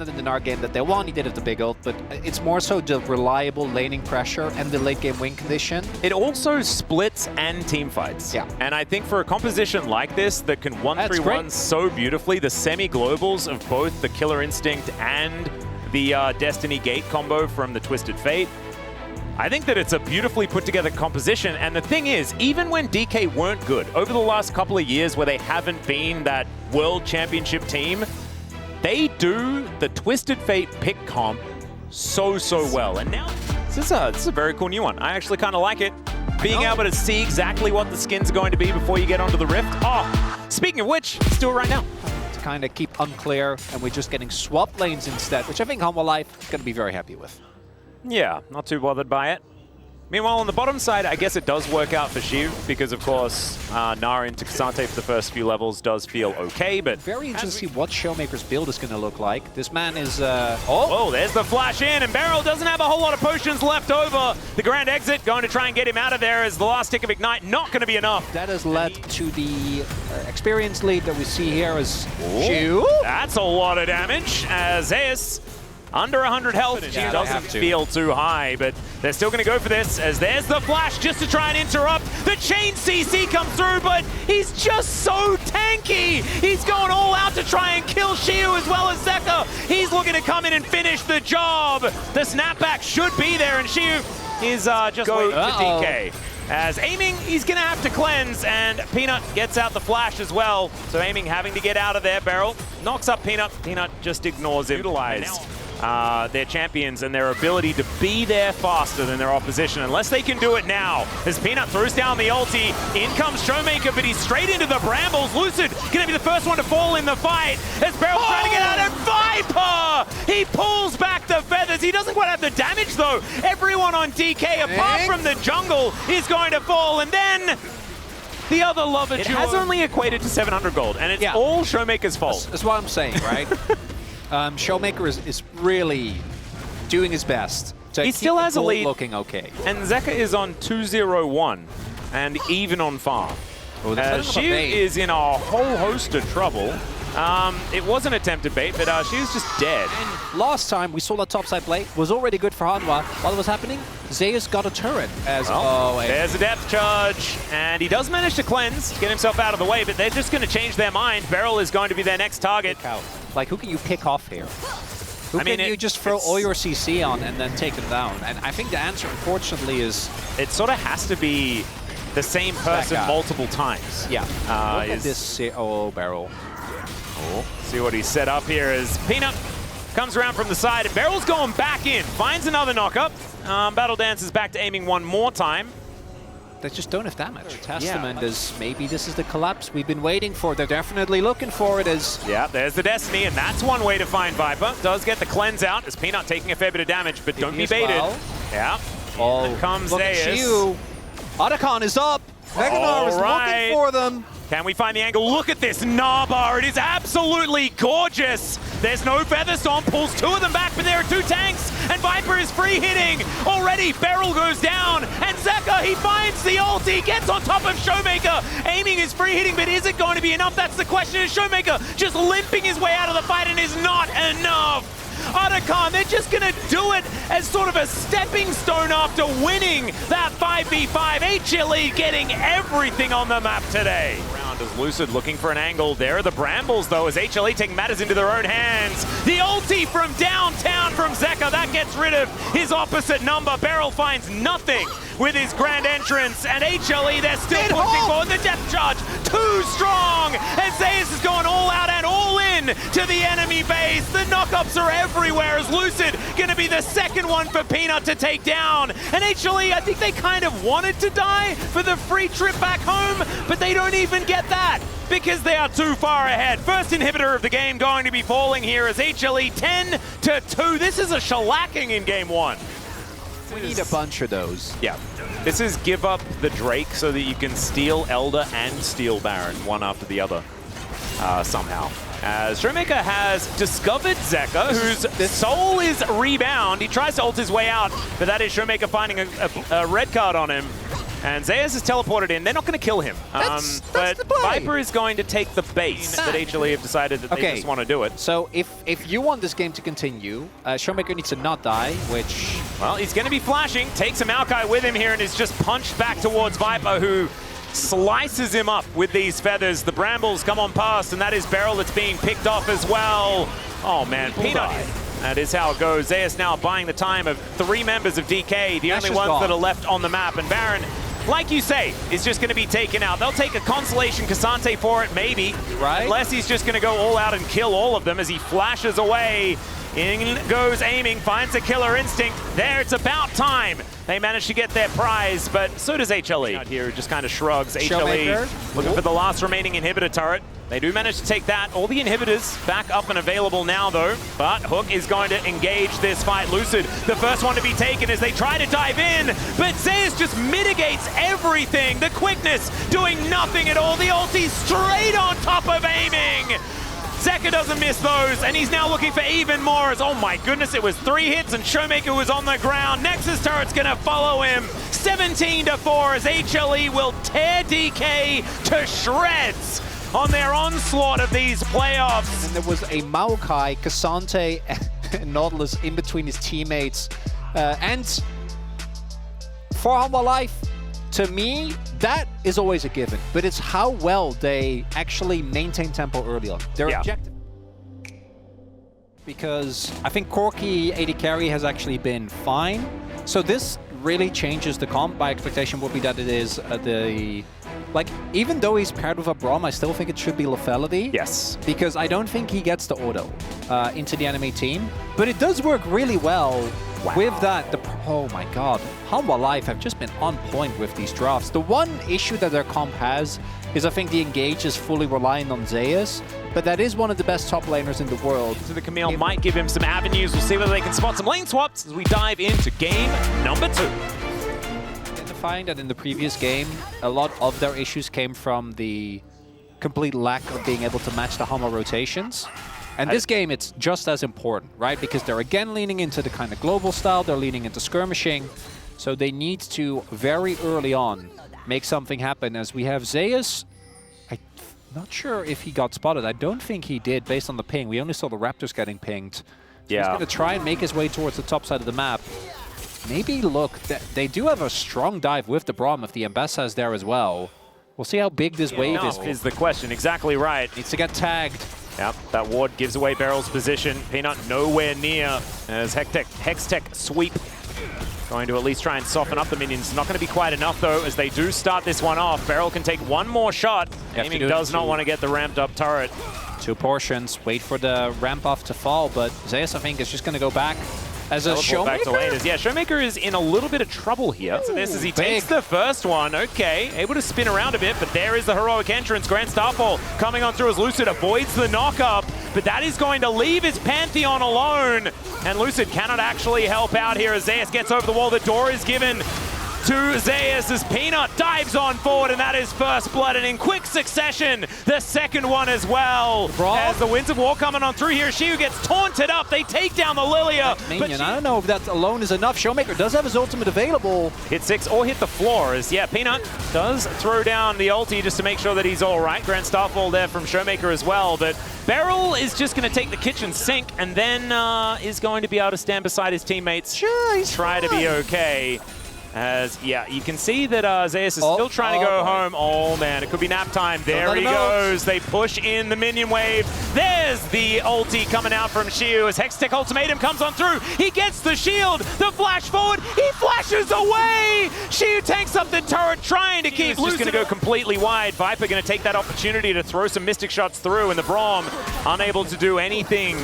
it in the Gnar game that they won, he did it the big ult, but it's more so the reliable laning pressure and the late game win condition. It also splits and team fights. Yeah. And I think for a composition like this that can 1-3-1 so beautifully, the semi-globals of both the Killer Instinct and the Destiny Gate combo from the Twisted Fate, I think that it's a beautifully put together composition. And the thing is, even when DK weren't good, over the last couple of years where they haven't been that world championship team, they do the Twisted Fate pick comp so well. And now, this is a very cool new one. I actually kind of like it. Being able to see exactly what the skin's going to be before you get onto the Rift. Oh, speaking of which, let's do it right now. To kind of keep unclear, and we're just getting swap lanes instead, which I think Humble Life is going to be very happy with. Yeah, not too bothered by it. Meanwhile, on the bottom side, I guess it does work out for Shiv because, of course, Nara into K'Sante for the first few levels does feel okay, but... Very interested to see what Showmaker's build is going to look like. This man is... Oh, there's the flash in, and Beryl doesn't have a whole lot of potions left over. The grand exit going to try and get him out of there as the last tick of Ignite not going to be enough. That has led to the experience lead that we see here as Shiv. That's a lot of damage as Zeus under 100 health. She doesn't feel too high, but they're still going to go for this as there's the flash just to try and interrupt. The chain CC comes through, but he's just so tanky. He's going all out to try and kill Shiu as well as Zeka. He's looking to come in and finish the job. The snapback should be there, and Shiu is just waiting for DK. As aiming, he's going to have to cleanse, and Peanut gets out the flash as well. So aiming having to get out of there. Beryl knocks up Peanut. Peanut just ignores him. Utilized their champions and their ability to be there faster than their opposition, unless they can do it now. As Peanut throws down the ulti, in comes Showmaker, but he's straight into the brambles. Lucid gonna be the first one to fall in the fight as Beryl's trying to get out, and Viper! He pulls back the feathers. He doesn't quite have the damage though. Everyone on DK, apart from the jungle, is going to fall, and then the other lover duo. It has only equated to 700 gold, and it's all Showmaker's fault. That's what I'm saying, right? Showmaker is really doing his best to he still has a lead, looking okay. And Zeka is on 2-0-1 and even on farm. She is in a whole host of trouble. It was an attempted bait, but she was just dead. And last time we saw that topside play was already good for Hanwha. While it was happening, Zeus got a turret as there's a depth charge, and he does manage to cleanse, get himself out of the way, but they're just going to change their mind. Beryl is going to be their next target. Like, who can you pick off here? Who can you just throw all your CC on and then take them down? And I think the answer, unfortunately, is... It sort of has to be the same person multiple times. Yeah. Look at this... Oh, Beryl. Oh, see what he's set up here as Peanut comes around from the side, and Beryl's going back in, finds another knockup. Battle Dance is back to aiming one more time. They just don't have damage. Testament is maybe this is the collapse we've been waiting for. They're definitely looking for it as... Yeah, there's the Destiny, and that's one way to find Viper. Does get the cleanse out as Peanut taking a fair bit of damage, but don't be baited. Yeah. Oh, comes look at you. Otacon is up. Meganar is looking for them. Can we find the angle? Look at this Naba. It is absolutely gorgeous. There's no feather storm. Pulls two of them back, but there are two tanks, and Viper is free hitting. Already, Beryl goes down, and Zeka, he finds the ulti, gets on top of Showmaker. Aiming is free hitting, but is it going to be enough? That's the question. Is Showmaker just limping his way out of the fight, and is not enough? Otacon, they're just going to do it as sort of a stepping stone after winning that 5v5. HLE getting everything on the map today. Round as Lucid looking for an angle. There are the Brambles, though, as HLE take matters into their own hands. The ulti from downtown from Zeka, that gets rid of his opposite number. Beryl finds nothing with his grand entrance, and HLE, they're still pushing forward. The depth charge, too strong, and Zeus is going all out and all in to the enemy base. The knockups are everywhere as Lucid gonna be the second one for Peanut to take down. And HLE, I think they kind of wanted to die for the free trip back home, but they don't even get that because they are too far ahead. First inhibitor of the game going to be falling here as HLE 10-2. This is a shellacking in game one. We need a bunch of those. Yeah. This is give up the Drake so that you can steal Elder and steal Baron one after the other somehow. As Showmaker has discovered Zeka, whose soul is rebound. He tries to ult his way out, but that is Showmaker finding a red card on him. And Zeus is teleported in. They're not going to kill him. That's but the play. Viper is going to take the base that HLE have decided that they just want to do it. So if you want this game to continue, Showmaker needs to not die, which... Well, he's going to be flashing, takes a Maokai with him here, and is just punched back towards Viper, who slices him up with these feathers. The brambles come on past, and that is Beryl that's being picked off as well. Oh man, Peanut. That is how it goes. Zeus now buying the time of 3 members of DK, the only ones that are left on the map. And Baron, like you say, is just going to be taken out. They'll take a consolation Cassante for it, maybe. Right. Unless he's just going to go all out and kill all of them as he flashes away. In goes aiming, finds a killer instinct. There, it's about time. They managed to get their prize, but so does HLE. Out here, just kind of shrugs. HLE looking for the last remaining inhibitor turret. They do manage to take that. All the inhibitors back up and available now, though. But Hook is going to engage this fight. Lucid, the first one to be taken as they try to dive in. But Zeus just mitigates everything. The quickness doing nothing at all. The ulti straight on top of aiming. Zeka doesn't miss those, and he's now looking for even more as, oh my goodness, it was 3 hits and Showmaker was on the ground. Nexus turret's gonna follow him. 17-4 as HLE will tear DK to shreds on their onslaught of these playoffs. And there was a Maokai, Cassante, and Nautilus in between his teammates. And for Humble Life, to me, that is always a given, but it's how well they actually maintain tempo early on. Their objective. Because I think Corki AD carry has actually been fine. So this really changes the comp. My expectation would be that it is like, even though he's paired with a Braum, I still think it should be Lethality. Yes. Because I don't think he gets the auto into the enemy team. But it does work really well with that. Oh my god. Humble Life have just been on point with these drafts. The one issue that their comp has is I think the engage is fully reliant on Zeus, but that is one of the best top laners in the world. So the Camille might give him some avenues. We'll see whether they can spot some lane swaps as we dive into game number 2. Find that in the previous game, a lot of their issues came from the complete lack of being able to match the Humble rotations. And this game, it's just as important, right? Because they're again leaning into the kind of global style, they're leaning into skirmishing. So they need to, very early on, make something happen. As we have Zeus, I'm not sure if he got spotted. I don't think he did, based on the ping. We only saw the Raptors getting pinged. So he's going to try and make his way towards the top side of the map. Maybe look, they do have a strong dive with the Braum if the Ambassa is there as well. We'll see how big this wave is the question. Exactly right. Needs to get tagged. Yep, that ward gives away Beryl's position. Peanut nowhere near as Hextech sweep. Going to at least try and soften up the minions. Not going to be quite enough, though, as they do start this one off. Beryl can take one more shot. Aiming does not want to get the ramped up turret. 2 portions. Wait for the ramp off to fall, but Zeus, I think, is just going to go back. As a Showmaker? Yeah, Showmaker is in a little bit of trouble here. So this as he takes the first one. Okay, able to spin around a bit, but there is the heroic entrance. Grand Starfall coming on through as Lucid avoids the knock-up, but that is going to leave his Pantheon alone. And Lucid cannot actually help out here as Zeus gets over the wall. The door is given to Zeus as Peanut dives on forward, and that is first blood, and in quick succession, the second one as well. As the Winds of War coming on through here, Shiu gets taunted up, they take down the Lilia. Minion, I don't know if that alone is enough. Showmaker does have his ultimate available. Hit 6 or hit the floor as, Peanut does throw down the ulti just to make sure that he's all right. Grand Starfall there from Showmaker as well, but Beryl is just going to take the kitchen sink and then is going to be able to stand beside his teammates, try to be okay. As, you can see that Zeus is still trying to go home. Oh, man, it could be nap time. There he goes. They push in the minion wave. There's the ulti coming out from Shiu as Hextech Ultimatum comes on through. He gets the shield. The flash forward. He flashes away. Shiu tanks up the turret, trying to keep Lucid. Just going to go completely wide. Viper going to take that opportunity to throw some Mystic shots through, and the Braum unable to do anything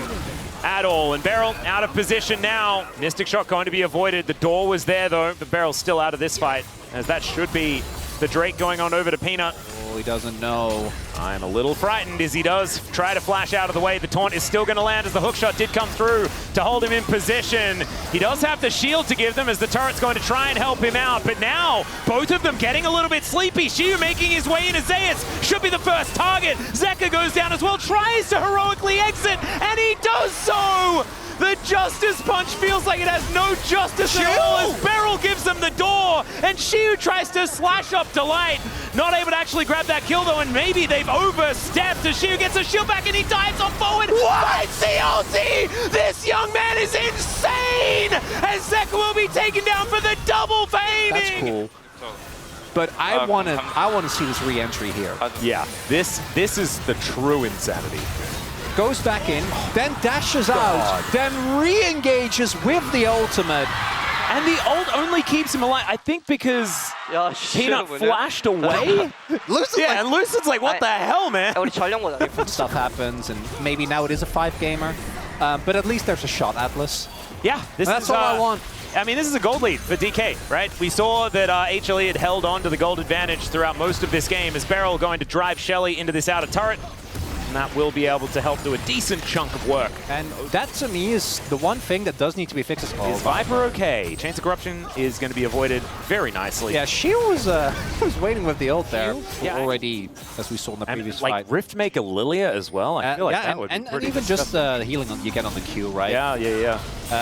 at all. And Beryl out of position now. Mystic shot going to be avoided. The door was there though, but Beryl's still out of this fight, as that should be the Drake going on over to Peanut. Oh, he doesn't know. I'm a little frightened as he does try to flash out of the way. The taunt is still going to land as the hook shot did come through to hold him in position. He does have the shield to give them as the turret's going to try and help him out. But now, both of them getting a little bit sleepy. Shiu making his way into Zeus. Should be the first target. Zeka goes down as well, tries to heroically exit, and he does so! The Justice Punch feels like it has no justice at all as Beryl gives them the door, and Shiu tries to slash up Delight. Not able to actually grab that kill though, and maybe they've overstepped as Shiu gets a shield back and he dives on forward. What? CLC! This young man is insane! As Zeka will be taken down for the double feigning! That's cool. But I want to see this re-entry here. Yeah, this is the true insanity. Goes back in, then dashes out, then re-engages with the ultimate. And the ult only keeps him alive, I think because Peanut flashed away? And Lucid's like, what the hell, man? Different stuff happens, and maybe now it is a 5-gamer. But at least there's a shot, Atlas. Yeah, that's all I want. I mean, this is a gold lead for DK, right? We saw that HLE had held on to the gold advantage throughout most of this game as Beryl going to drive Shelly into this outer turret. And that will be able to help do a decent chunk of work. And that, to me, is the one thing that does need to be fixed. Is Viper okay? Chains of Corruption is going to be avoided very nicely. Yeah, she was waiting with the ult there already, as we saw in the previous fight. Like Riftmaker Lilia as well. I feel like that would be pretty even just healing you get on the Q, right? Yeah.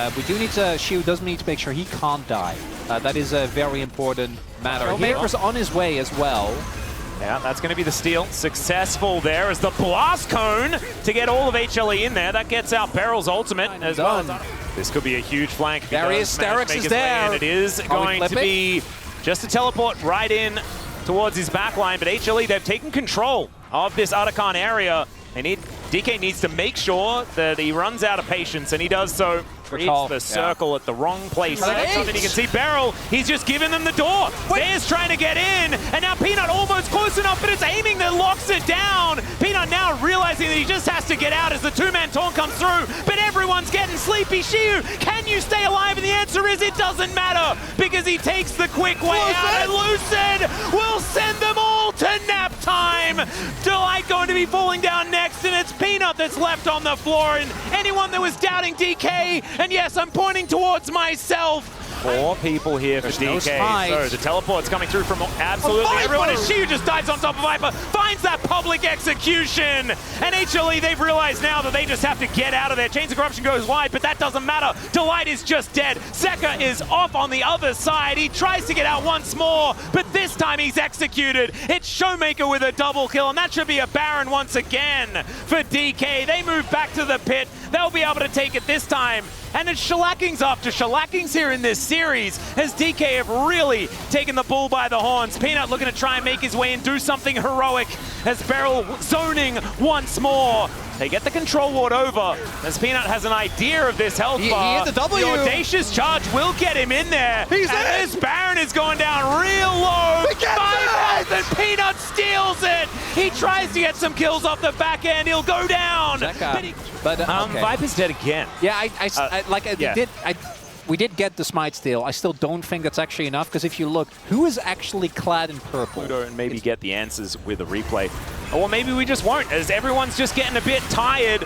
We do need to, Shiu does need to make sure he can't die. That is a very important matter. Maker's on his way as well. Yeah, that's going to be the steal. Successful there as the blast cone to get all of HLE in there. That gets out Beryl's ultimate as well. This could be a huge flank. There he is. Sterix is there. And it is going to be just a teleport right in towards his backline. But HLE, they've taken control of this Arakan area. DK needs to make sure that he runs out of patience, and he does so. Reads the circle at the wrong place. That's something you can see. Beryl, he's just giving them the door. Bear's trying to get in, and now Peanut almost close enough, but it's aiming that locks it down. Peanut now realizing that he just has to get out as the two-man taunt comes through, but everyone's getting sleepy. Shiu, can you stay alive? And the answer is it doesn't matter, because he takes the quick way out, and Lucid will send them all to nap time. Delight going to be falling down next, and it's Peanut that's left on the floor, and anyone that was doubting DK, and yes, I'm pointing towards myself. 4 people here for DK. So the teleport's coming through from absolutely everyone. And Shiu just dives on top of Viper, finds that public execution. And HLE, they've realized now that they just have to get out of there. Chains of Corruption goes wide, but that doesn't matter. Delight is just dead. Zeka is off on the other side. He tries to get out once more, but this time he's executed. It's Showmaker with a double kill, and that should be a Baron once again for DK. They move back to the pit. They'll be able to take it this time. And it's shellackings after shellackings here in this series as DK have really taken the bull by the horns. Peanut looking to try and make his way and do something heroic as Beryl zoning once more. They get the control ward over as Peanut has an idea of this health bar. The audacious charge will get him in there. This Baron is going down real low. 5,000, Peanut steals it. He tries to get some kills off the back end. He'll go down. But Viper's dead again. Yeah, we did get the smite steal. I still don't think that's actually enough, because if you look, who is actually clad in purple? And maybe get the answers with a replay. Or maybe we just won't, as everyone's just getting a bit tired.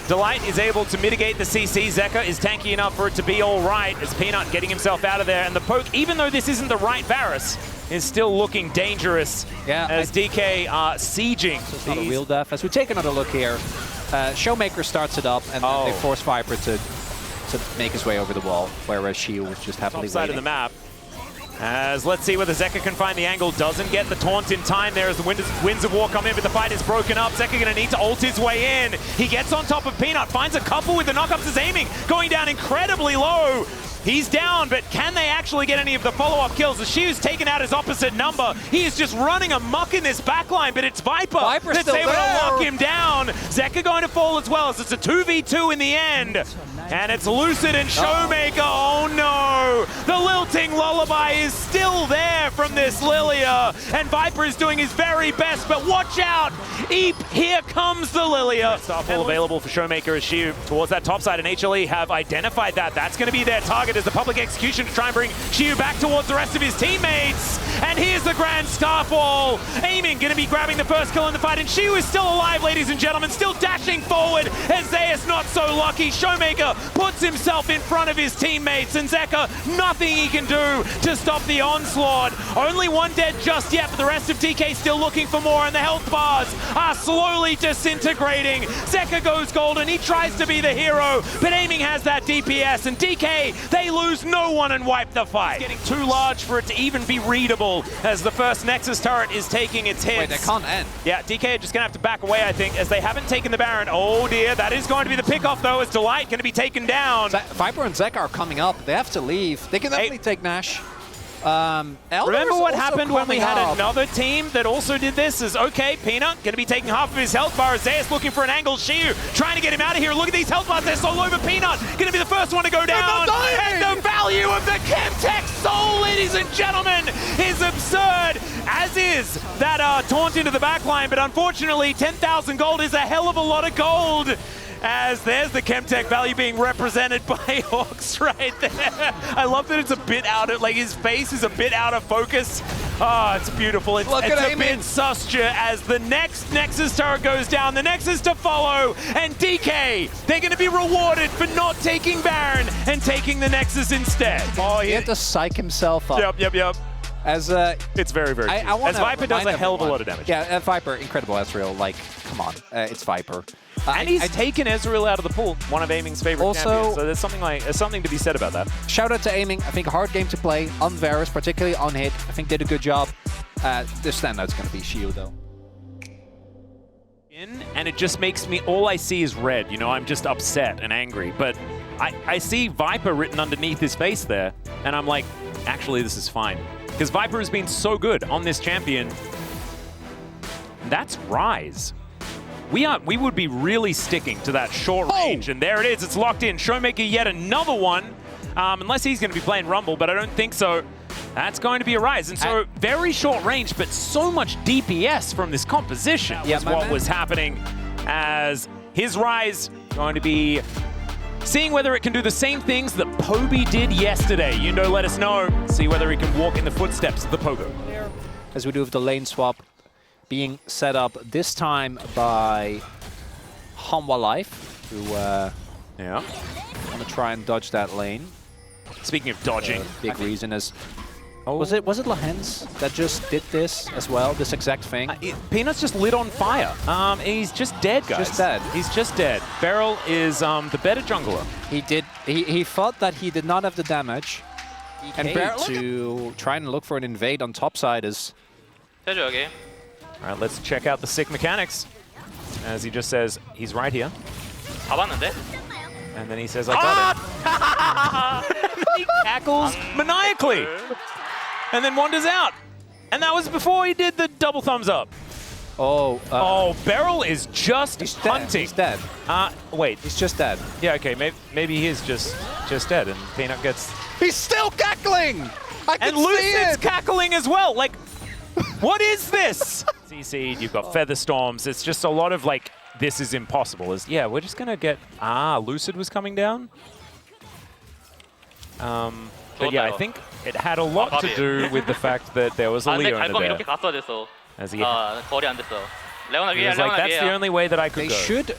Delight is able to mitigate the CC. Zeka is tanky enough for it to be all right, as Peanut getting himself out of there. And the poke, even though this isn't the right Varus, is still looking dangerous as DK are sieging. It's not a real death. As we take another look here, Showmaker starts it up, and then they force Viper to make his way over the wall, whereas Shiu was just happily side of the map. As let's see whether Zeka can find the angle. Doesn't get the taunt in time there as the Winds of War come in, but the fight is broken up. Zeka going to need to ult his way in. He gets on top of Peanut, finds a couple with the knockups, is aiming, going down incredibly low. He's down, but can they actually get any of the follow-up kills? As Shiu's taken out his opposite number. He is just running amok in this backline, but it's Viper that's able to lock him down. Zeka going to fall as well, as it's a 2v2 in the end. And it's Lucid and Showmaker. Oh no! The lilting lullaby is still there from this Lilia. And Viper is doing his very best, but watch out! Eep, here comes the Lilia. Starfall available for Showmaker as Shiu towards that top side, and HLE have identified that. That's going to be their target as the public execution to try and bring Shiu back towards the rest of his teammates. And here's the Grand Starfall. Aiming, going to be grabbing the first kill in the fight, and Shiu is still alive, ladies and gentlemen, still dashing forward as Zeus not so lucky. Showmaker puts himself in front of his teammates, and Zeka, nothing he can do to stop the onslaught. Only one dead just yet, but the rest of DK still looking for more, and the health bars are slowly disintegrating. Zeka goes golden, he tries to be the hero, but Aiming has that DPS, and DK, they lose no one and wipe the fight. It's getting too large for it to even be readable as the first Nexus turret is taking its hits. Wait, they can't end. Yeah, DK are just going to have to back away, I think, as they haven't taken the Baron. Oh dear, that is going to be the pickoff though, as Delight going to be taken down. Viper and Zeka are coming up. They have to leave. They can definitely take Nash. Remember what happened when we had another team that also did this? Is okay, Peanut going to be taking half of his health bar. Zeus looking for an angle. Shiu trying to get him out of here. Look at these health bars. They're so low, but Peanut going to be the first one to go down. And the value of the Chemtech Soul, ladies and gentlemen, is absurd. As is that taunt into the backline, but unfortunately 10,000 gold is a hell of a lot of gold. As there's the Chemtech value being represented by Hawks right there. I love that it's a bit out of, like his face is a bit out of focus. Oh, it's beautiful. It's a bit susture as the next Nexus turret goes down. The Nexus to follow, and DK, they're going to be rewarded for not taking Baron and taking the Nexus instead. Oh, he had to psych himself up. Yep. As it's very true. As Viper does a hell of a lot of damage. Yeah, Viper, incredible Ezreal. Like, come on, it's Viper. And he's taken Ezreal out of the pool, one of Aiming's favorite champions. So there's something to be said about that. Shout out to Aiming. I think hard game to play on Varus, particularly on hit. I think did a good job. The standout's going to be Shield though. And it just makes me, all I see is red. You know, I'm just upset and angry. But I see Viper written underneath his face there, and I'm like, actually, this is fine. Because Viper has been so good on this champion. That's Rise. We would be really sticking to that short range, and there it is. It's locked in. Showmaker yet another one, unless he's going to be playing Rumble, but I don't think so. That's going to be a Rise, and so very short range, but so much DPS from this composition is what was happening, as his Rise going to be seeing whether it can do the same things that Poby did yesterday. You know, let us know. See whether he can walk in the footsteps of the Pogo. As we do with the lane swap being set up this time by Hanwha Life, who want to try and dodge that lane. Speaking of dodging, big reason is was it Lahens that just did this as well, this exact thing? Peanut's just lit on fire. He's just dead, guys. Just dead. He's just dead. Beryl is the better jungler. He thought that he did not have the damage, and Beryl to try and look for an invade on top side is. All right, let's check out the sick mechanics. As he just says, he's right here. And then he says, I got it. He cackles maniacally. And then wanders out. And that was before he did the double thumbs up. Oh, Beryl is just hunting. He's dead. Wait. He's just dead. Yeah, okay, maybe he is just dead, and Peanut gets... He's still cackling! I can see it! And Lucid's cackling as well, like... What is this? CC'd, you've got Feather Storms. It's just a lot of like, this is impossible. Yeah, we're just gonna get, Lucid was coming down. But yeah, I think it had a lot to do with the fact that there was a Leona there. As he was like, that's the only way that I could go. They should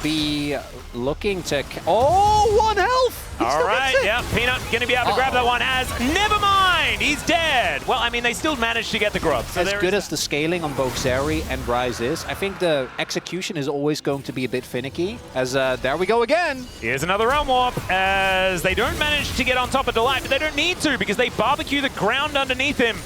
be looking to... Oh, 1 health! All right, yeah, Peanut gonna be able to grab that one as... Never mind, he's dead! Well, I mean, they still managed to get the grub. So as good as the scaling on both Zeri and Rise is, I think the execution is always going to be a bit finicky, as there we go again! Here's another Realm Warp, as they don't manage to get on top of Delight, but they don't need to, because they barbecue the ground underneath him.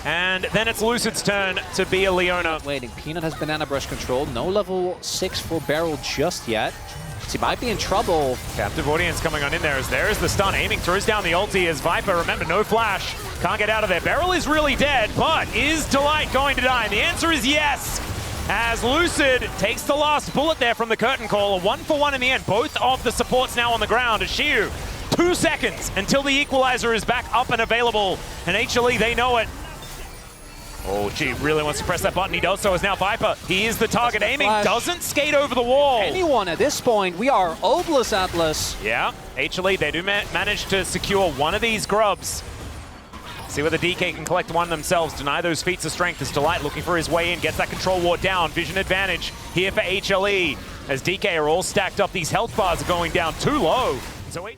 And then it's Lucid's turn to be a Leona. Waiting, Peanut has Banana Brush control. No level 6 for Beryl just yet. So he might be in trouble. Captive Audience coming on in there as there is the stun. Aiming throws down the ulti as Viper, remember, no flash. Can't get out of there. Beryl is really dead, but is Delight going to die? And the answer is yes. As Lucid takes the last bullet there from the curtain call. A 1-for-1 in the end. Both of the supports now on the ground as Shiu. 2 seconds until the equalizer is back up and available. And HLE, they know it. Oh, gee, really wants to press that button. He does so as now Viper. He is the target. Aiming doesn't skate over the wall. Anyone at this point, we are Obelisk Atlas. Yeah, HLE, they do manage to secure one of these grubs. See whether DK can collect one themselves. Deny those feats of strength as Delight looking for his way in. Gets that control ward down. Vision advantage here for HLE. as DK are all stacked up. These health bars are going down too low.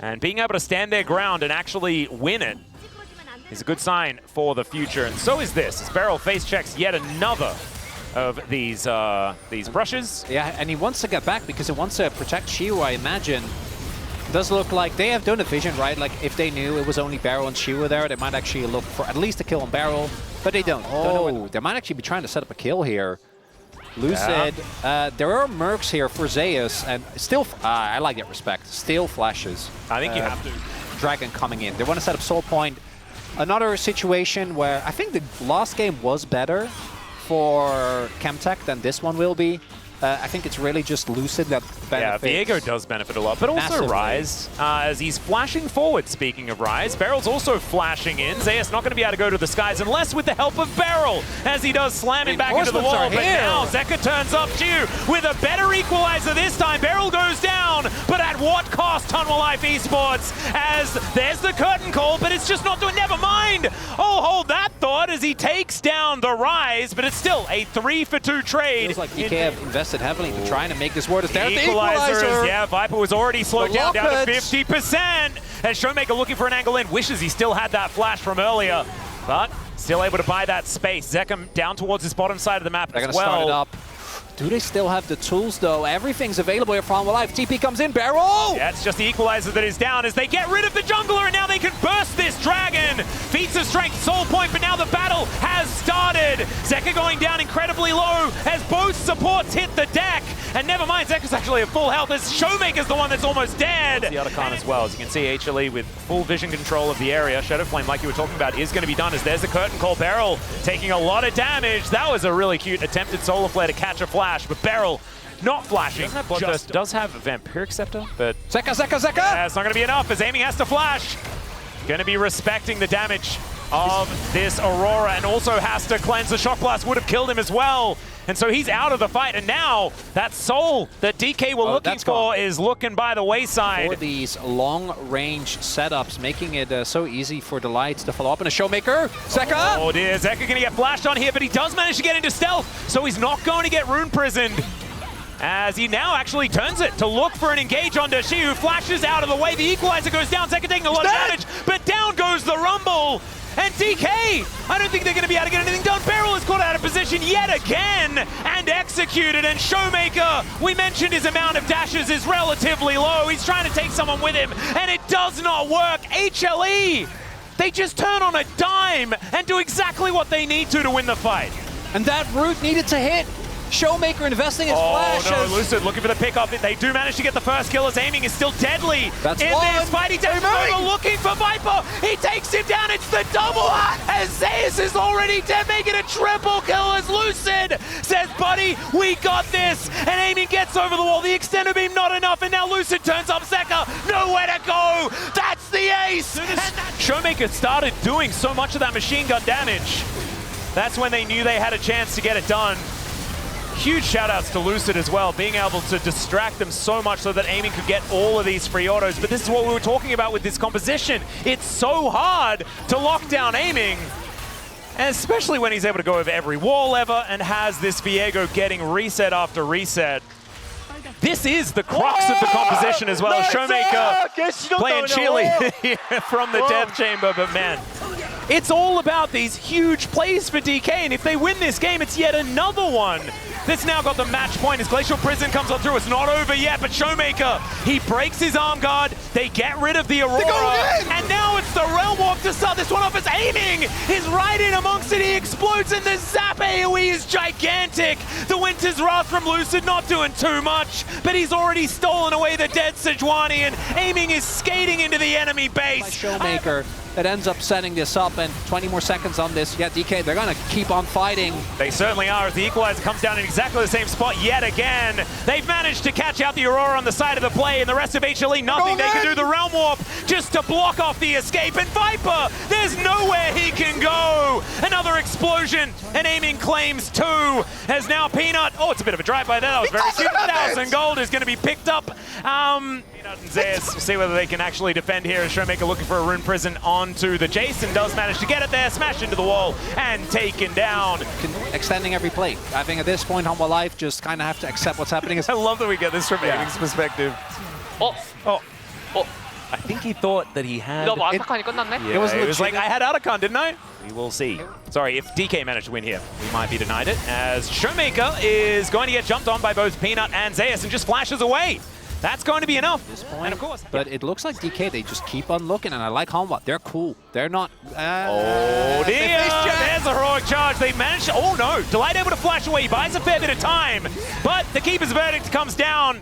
And being able to stand their ground and actually win it is a good sign for the future. And so is this, as Beryl face checks yet another of these brushes. Yeah, and he wants to get back because he wants to protect Shiwu, I imagine. It does look like they have done a vision, right? Like, if they knew it was only Beryl and Shiwu there, they might actually look for at least a kill on Beryl, but they don't. Oh, they might actually be trying to set up a kill here. Lucid, there are mercs here for Zeus, and still, I like that respect. Still flashes. I think you have to. Dragon coming in. They want to set up Soul Point. Another situation where I think the last game was better for Chemtech than this one will be. I think it's really just Lucid that benefits. Yeah, Viego does benefit a lot, but also massively. Rise, as he's flashing forward, speaking of Rise. Beryl's also flashing in. Zeus not going to be able to go to the skies unless with the help of Beryl, as he does slam him back into the wall. But now Zeka turns up Chiu with a better equalizer this time. Beryl goes down, but at what cost, Tunnel Life Esports, as there's the curtain call, but it's just not doing, never mind. Oh, hold that thought as he takes down the Rise, but it's still a 3-for-2 trade. Feels like DK have invested heavily into trying to make this world. There, the equalizer. Yeah, Viper was already slowed down to 50%. As Showmaker looking for an angle in, wishes he still had that flash from earlier, but still able to buy that space. Zekem down towards his bottom side of the map. They're going to start it up. Do they still have the tools, though? Everything's available here from Life. TP comes in, Beryl! Yeah, it's just the equalizer that is down as they get rid of the jungler, and now they can burst this dragon. Feats of strength, Soul Point, but now the battle has started. Zeka going down incredibly low as both supports hit the deck. And never mind, Zeka's actually at full health as Showmaker's the one that's almost dead. The other con as well. As you can see, HLE with full vision control of the area. Shadow Flame, like you were talking about, is going to be done as there's the curtain call. Beryl taking a lot of damage. That was a really cute attempted solar flare to catch a flash, but Beryl not flashing. Just does have a Vampiric Scepter, but Zeka! Yeah, it's not going to be enough as aiming has to flash. Going to be respecting the damage of this Aurora and also has to cleanse. The Shock Blast would have killed him as well. And so he's out of the fight, and now that soul that DK were looking for is looking by the wayside. For these long-range setups, making it so easy for the Lights to follow up. And a Showmaker, Zeka! Oh dear, Zeka going to get flashed on here, but he does manage to get into stealth, so he's not going to get rune prisoned. As he now actually turns it to look for an engage on Dashi, who flashes out of the way. The equalizer goes down, Zeka taking a lot of damage, but down goes the Rumble. And DK, I don't think they're going to be able to get anything done. Beryl is caught out of position yet again and executed. And Showmaker, we mentioned his amount of dashes is relatively low. He's trying to take someone with him, and it does not work. HLE, they just turn on a dime and do exactly what they need to win the fight. And that root needed to hit. Showmaker investing his flash. Oh no, Lucid looking for the pickup. They do manage to get the first kill as aiming is still deadly. That's in this fight. He takes over looking for Viper. He takes him down. It's the double. As Zeus is already dead, making a triple kill as Lucid says, buddy, we got this. And aiming gets over the wall. The extender beam not enough. And now Lucid turns up Zeka. Nowhere to go. That's the ace. Showmaker started doing so much of that machine gun damage. That's when they knew they had a chance to get it done. Huge shout-outs to Lucid as well, being able to distract them so much so that aiming could get all of these free autos. But this is what we were talking about with this composition. It's so hard to lock down aiming, and especially when he's able to go over every wall ever and has this Viego getting reset after reset. This is the crux of the composition as well. Showmaker playing cheerleader from the death chamber, but man, it's all about these huge plays for DK, and if they win this game, it's yet another one that's now got the match point as Glacial Prison comes on through. It's not over yet, but Showmaker, he breaks his arm guard, they get rid of the Aurora, and now it's the Realm Walk to start this one off as aiming is right in amongst it. He explodes, and the Zap AoE is gigantic. The Winter's Wrath from Lucid not doing too much, but he's already stolen away the dead Sejuani, and aiming is skating into the enemy base. Showmaker that ends up setting this up, and 20 more seconds on this. Yeah, DK, they're going to keep on fighting. They certainly are, as the equalizer comes down in exactly the same spot yet again. They've managed to catch out the Aurora on the side of the play, and the rest of HLE, nothing. They can do the Realm Warp just to block off the escape, and Viper, there's nowhere he can go. Another explosion, and aiming claims two. as now Peanut, oh, it's a bit of a drive-by there, that was very cute. 1,000 gold is going to be picked up. Peanut and Zeus will see whether they can actually defend here as Showmaker looking for a rune prison onto the Jason, does manage to get it there, smash into the wall, and taken down. Extending every play. I think at this point, Humble Life just kind of have to accept what's happening. I love that we get this from Aiming's perspective. I think he thought that he had... 이거 뭐 아타칸이 끝났네? Yeah, it was like, I had Atakan, didn't I? We will see. Sorry, if DK managed to win here, we might be denied it, as Showmaker is going to get jumped on by both Peanut and Zeus and just flashes away. That's going to be enough. This point, and of course, but it looks like DK, they just keep on looking, and I like Hanwha. They're cool. They're not... oh dear, there's a heroic charge. They managed to... oh no, Delight able to flash away. He buys a fair bit of time, but the keeper's verdict comes down.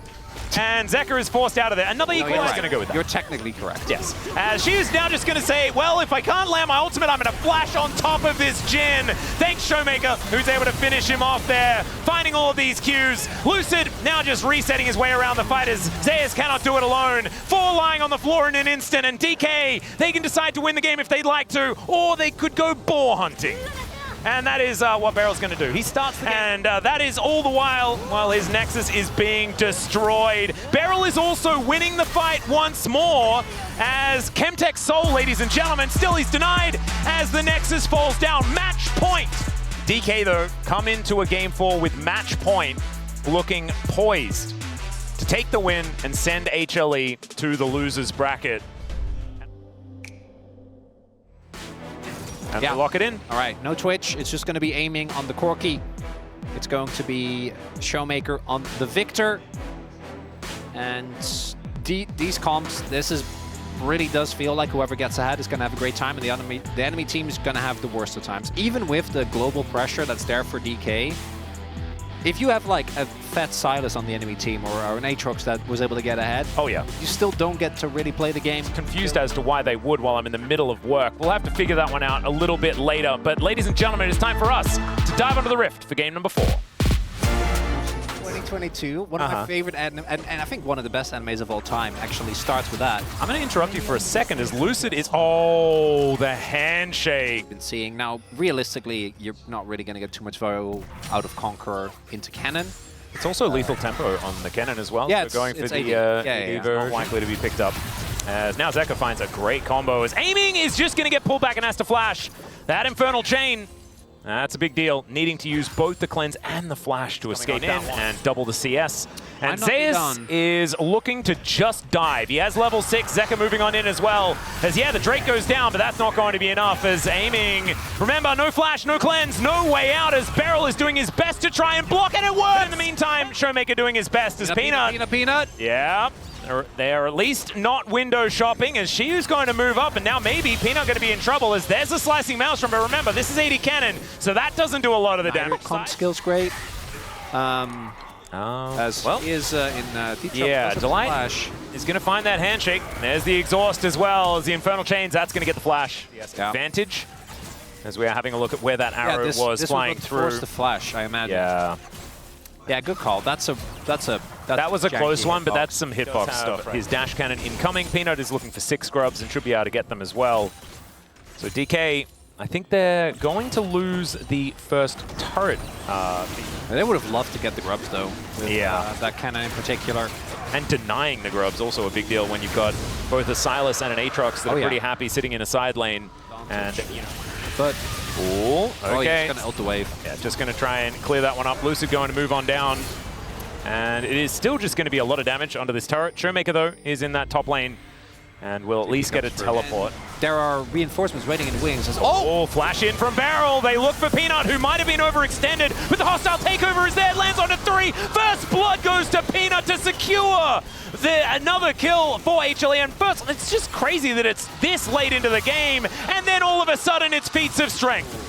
And Zeka is forced out of there. Another equalizer is going to go with that. You're technically correct. Yes. She's now just going to say, well, if I can't land my ultimate, I'm going to flash on top of this Jhin. Thanks, Showmaker, who's able to finish him off there, finding all of these Qs. Lucid now just resetting his way around the fighters. Zeus cannot do it alone. 4 lying on the floor in an instant, and DK, they can decide to win the game if they'd like to, or they could go boar hunting. And that is what Beryl's going to do. He starts the game. And that is all the while his Nexus is being destroyed. Beryl is also winning the fight once more as Chemtech Soul, ladies and gentlemen, still he's denied as the Nexus falls down. Match point. DK, though, come into a game 4 with match point looking poised to take the win and send HLE to the losers bracket. And yeah. Lock it in. All right, no Twitch. It's just going to be aiming on the Corki. It's going to be Showmaker on the Victor. And these comps, this is really does feel like whoever gets ahead is going to have a great time, and the enemy team is going to have the worst of times. Even with the global pressure that's there for DK, if you have like a fat Silas on the enemy team or an Aatrox that was able to get ahead, oh yeah, you still don't get to really play the game. Confused as to why they would while I'm in the middle of work. We'll have to figure that one out a little bit later. But ladies and gentlemen, it's time for us to dive onto the Rift for game number 4. 2022, one of my favorite and I think one of the best animes of all time actually starts with that. I'm going to interrupt you for a second as Lucid is... oh, the handshake. Been seeing now, realistically, you're not really going to get too much value out of Conqueror into Cannon. It's also lethal tempo on the Cannon as well. Yeah, so going for the AD. not likely to be picked up. As now Zeka finds a great combo as Aiming is just going to get pulled back and has to flash. That Infernal Chain, that's a big deal. Needing to use both the cleanse and the flash to escape in and double the CS. And Zeus is looking to just dive. He has level 6. Zeka moving on in as well. As yeah, the Drake goes down, but that's not going to be enough as Aiming. Remember, no flash, no cleanse, no way out as Beryl is doing his best to try and block, and it works! In the meantime, Showmaker doing his best as Peanut. Yeah. They're at least not window shopping as she is going to move up, and now maybe Peanut going to be in trouble as there's a slicing maelstrom, but remember, this is AD Cannon, so that doesn't do a lot of the damage. Comp skill's great. As well, he is in yeah, Delight is going to find that handshake. There's the exhaust as well as the Infernal Chains. That's going to get the flash. Yes, advantage as we are having a look at where that arrow was flying through. Force the flash, I imagine. Yeah. Yeah, good call. That was a close one, but that's some hitbox stuff. His dash cannon incoming. Peanut is looking for 6 grubs and should be able to get them as well. So DK, I think they're going to lose the first turret. They would have loved to get the grubs though. With, that cannon in particular. And denying the grubs also a big deal when you've got both a Silas and an Aatrox that are pretty happy sitting in a side lane. And but okay. Oh, he's going to ult the wave. Yeah, just going to try and clear that one up. Lucid going to move on down. And it is still just going to be a lot of damage onto this turret. Showmaker, though, is in that top lane and will at least get a teleport. There are reinforcements waiting in the wings. Oh, flash in from Beryl. They look for Peanut, who might have been overextended, but the hostile takeover is there. Lands onto 3. First blood goes to Peanut to secure another kill for HLE. And first, it's just crazy that it's this late into the game, and then all of a sudden it's feats of strength.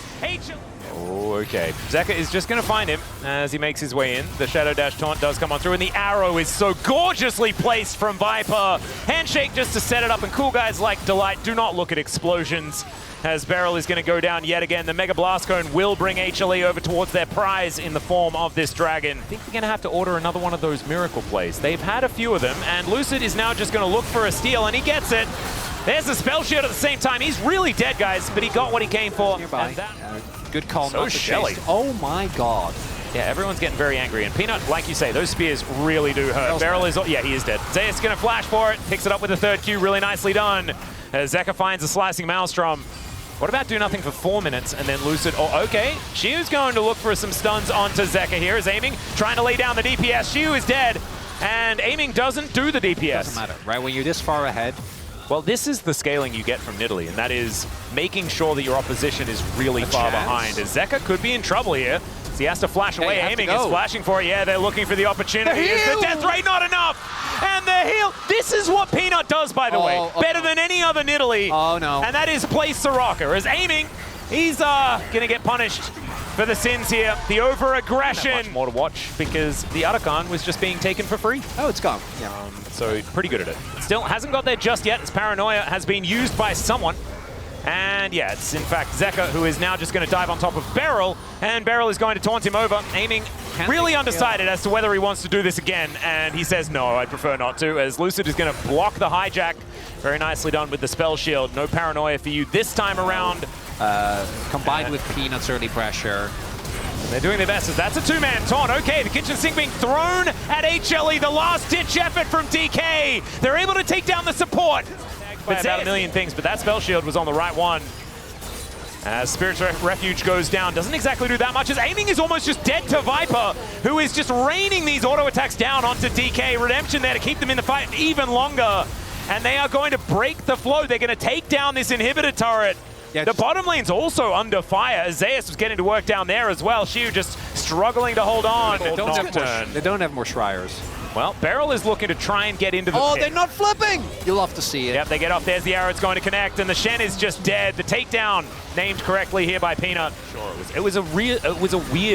Oh, okay. Zeka is just going to find him as he makes his way in. The Shadow Dash taunt does come on through, and the arrow is so gorgeously placed from Viper. Handshake just to set it up, and cool guys like Delight do not look at explosions as Beryl is going to go down yet again. The Mega Blast Cone will bring HLE over towards their prize in the form of this dragon. I think we're going to have to order another one of those miracle plays. They've had a few of them, and Lucid is now just going to look for a steal, and he gets it. There's the spell shield at the same time. He's really dead, guys, but he got what he came for. Good call. So Shelly. Oh my god. Yeah, everyone's getting very angry. And Peanut, like you say, those spears really do hurt. Beryl is, yeah, he is dead. Zeus going to flash for it, picks it up with the third Q, really nicely done. As Zeka finds a slicing Maelstrom. What about do nothing for 4 minutes and then Lucid? Oh, okay. Shiu's going to look for some stuns onto Zeka here. Is aiming, trying to lay down the DPS. Shiu is dead. And aiming doesn't do the DPS. Doesn't matter, right? When you're this far ahead. Well, this is the scaling you get from Nidalee, and that is making sure that your opposition is really far behind. As Zeka could be in trouble here. So he has to flash away. Aiming is flashing for it. Yeah, they're looking for the opportunity. The death rate not enough. And the heal. This is what Peanut does, by the way. Better than any other Nidalee. Oh, no. And that is play Soraka. As aiming, he's going to get punished for the sins here. The over-aggression. Not much more to watch because the Arakan was just being taken for free. Oh, it's gone. Yeah. So pretty good at it. Still hasn't got there just yet as Paranoia has been used by someone. And yeah, it's in fact Zeka who is now just going to dive on top of Beryl, and Beryl is going to taunt him over, aiming really undecided as to whether he wants to do this again, and he says no, I'd prefer not to, as Lucid is going to block the hijack. Very nicely done with the spell shield. No Paranoia for you this time around. Combined with Peanut's early pressure. They're doing their best as that's a two-man taunt. Okay, the kitchen sink being thrown at HLE, the last-ditch effort from DK. They're able to take down the support. By about a million things, but that spell shield was on the right one. As Spirit's Refuge goes down, doesn't exactly do that much, as aiming is almost just dead to Viper, who is just raining these auto attacks down onto DK. Redemption there to keep them in the fight even longer. And they are going to break the flow. They're going to take down this inhibitor turret. Yeah, the bottom lane's also under fire, as Zeus was getting to work down there as well. Shiu just struggling to hold on. They don't have more Shriers. Well, Beryl is looking to try and get into the pit. They're not flipping! You'll love to see it. Yep, they get off. There's the arrow. It's going to connect, and the Shen is just dead. The takedown named correctly here by Peanut. Sure, it was a weird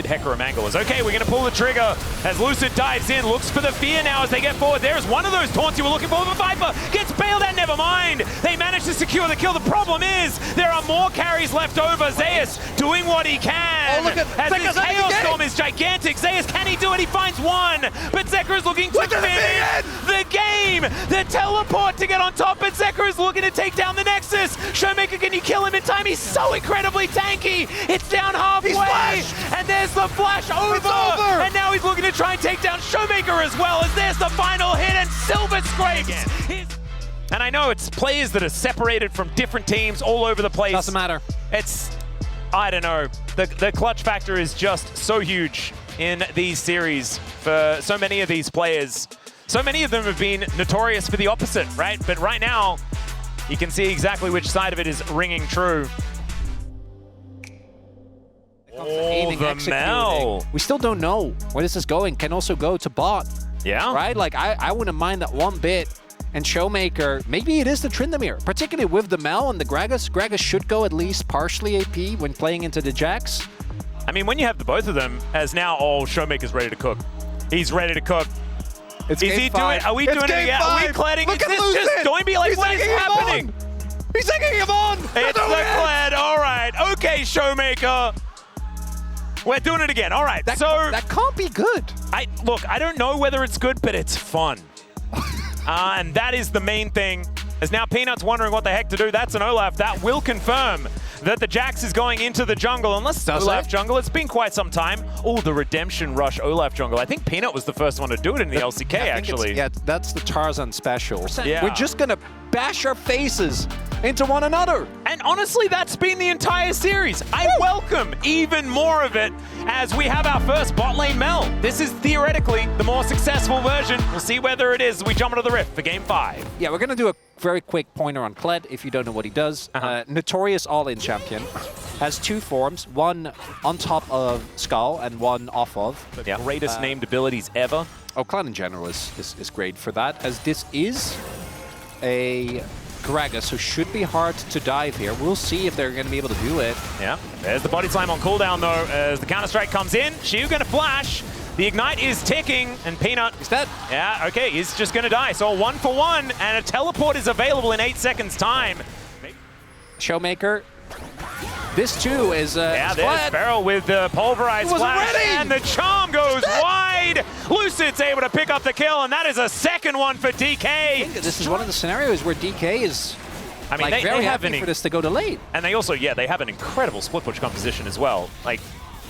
Hecarim angle. It's okay, we're going to pull the trigger as Lucid dives in, looks for the fear now as they get forward. There's one of those taunts you were looking for, but Viper gets bailed out. Never mind. They managed to secure the kill. The problem is there are more carries left over. Zeus doing what he can. Oh, look at as his Chaos Storm is gigantic. Zeus, can he do it? He finds one, but Zeka is looking to finish the game. The teleport to get on top, and Zeka is looking to take down the Nexus. Showmaker, can you kill him in time? He's so incredibly tanky. It's down halfway, and there's the flash over. And now he's looking to try and take down Showmaker as well, as there's the final hit, and Silver scrapes. And I know it's players that are separated from different teams all over the place. Doesn't matter. It's, I don't know. The clutch factor is just so huge in these series for so many of these players. So many of them have been notorious for the opposite, right? But right now, you can see exactly which side of it is ringing true. Oh, the Mel. We still don't know where this is going. Can also go to bot. Yeah. Right? Like, I wouldn't mind that one bit. And Showmaker, maybe it is the Tryndamere, particularly with the Mel and the Gragas. Gragas should go at least partially AP when playing into the Jax. I mean, when you have the both of them, as now, Showmaker's ready to cook. He's ready to cook. It's is he doing? Are we doing it again? Are we Kledding? Is this just going to be like, what is happening? He's taking him on! It's the Kled, all right. Okay, Showmaker. We're doing it again, all right. That can't be good. Look, I don't know whether it's good, but it's fun. And that is the main thing. As now Peanut's wondering what the heck to do. That's an Olaf. That will confirm that the Jax is going into the jungle. Unless it's Olaf jungle, it's been quite some time. Oh, the Redemption Rush Olaf jungle. I think Peanut was the first one to do it in the LCK, actually. Yeah, that's the Tarzan special. Yeah. We're just going to bash our faces into one another. And honestly, that's been the entire series. I welcome even more of it as we have our first bot lane Mel. This is theoretically the more successful version. We'll see whether it is as we jump into the Rift for Game 5. Yeah, we're going to do a very quick pointer on Kled, if you don't know what he does. Notorious all-in champion. Has two forms, one on top of Skull and one off of. The greatest named abilities ever. Oh, Kled in general is great for that, as this is a Gragas, who should be hard to dive here. We'll see if they're going to be able to do it. Yeah, there's the body slam on cooldown though, as the counter-strike comes in. Shiu going to flash. The Ignite is ticking, and Peanut... He's dead. Yeah, okay, he's just going to die. So 1 for 1, and a teleport is available in 8 seconds' time. Showmaker. This too is yeah, there's Beryl with the pulverized flash, and the charm goes wide. Lucid's able to pick up the kill, and that is a second one for DK. I think this is one of the scenarios where DK is very happy for this to go to late. And they also, they have an incredible split push composition as well. Like,